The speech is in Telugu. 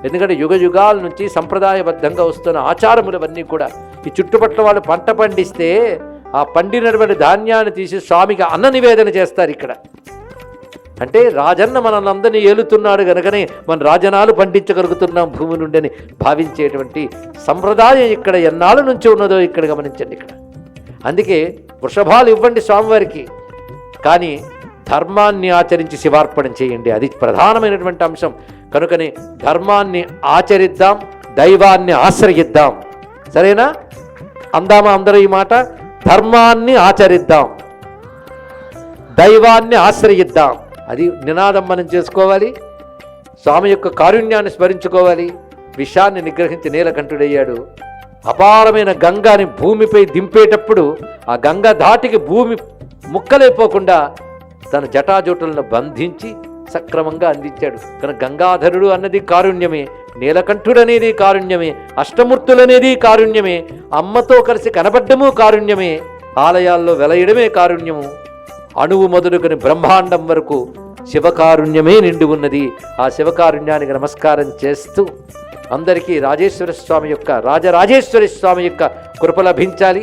ఎందుకంటే యుగ యుగాల నుంచి సంప్రదాయబద్ధంగా వస్తున్న ఆచారములవన్నీ కూడా ఈ చుట్టుపక్కల వాళ్ళు పంట పండిస్తే ఆ పండినటువంటి ధాన్యాన్ని తీసి స్వామికి అన్న నివేదన చేస్తారు ఇక్కడ. అంటే రాజన్న మనల్ని ఏలుతున్నాడు కనుకనే మన రాజనాలు పండించగలుగుతున్నాం భూమి నుండి అని భావించేటువంటి సంప్రదాయం ఇక్కడ ఎన్నాళ్ళ నుంచి ఉన్నదో ఇక్కడ గమనించండి. ఇక్కడ అందుకే వృషభాలు ఇవ్వండి స్వామివారికి, కానీ ధర్మాన్ని ఆచరించి శివార్పణం చేయండి, అది ప్రధానమైనటువంటి అంశం. కనుకనే ధర్మాన్ని ఆచరిద్దాం, దైవాన్ని ఆశ్రయిద్దాం. సరేనా? అందామా అందరూ ఈ మాట? ధర్మాన్ని ఆచరిద్దాం, దైవాన్ని ఆశ్రయిద్దాం. అది నినాదం మనం చేసుకోవాలి. స్వామి యొక్క కారుణ్యాన్ని స్మరించుకోవాలి. విషాన్ని నిగ్రహించి నీలకంఠుడయ్యాడు. అపారమైన గంగాని భూమిపై దింపేటప్పుడు ఆ గంగ ధాటికి భూమి ముక్కలైపోకుండా తన జటాజోటులను బంధించి సక్రమంగా అందించాడు. కనుక గంగాధరుడు అన్నది కారుణ్యమే, నీలకంఠుడు అనేది కారుణ్యమే, అష్టమూర్తులనేది కారుణ్యమే, అమ్మతో కలిసి కనబడ్డము కారుణ్యమే, ఆలయాల్లో వెలయడమే కారుణ్యము, అణువు మొదలుకొని బ్రహ్మాండం వరకు శివకారుణ్యమే నిండి ఉన్నది. ఆ శివకారుణ్యానికి నమస్కారం చేస్తూ అందరికీ రాజరాజేశ్వరి స్వామి యొక్క కృప లభించాలి.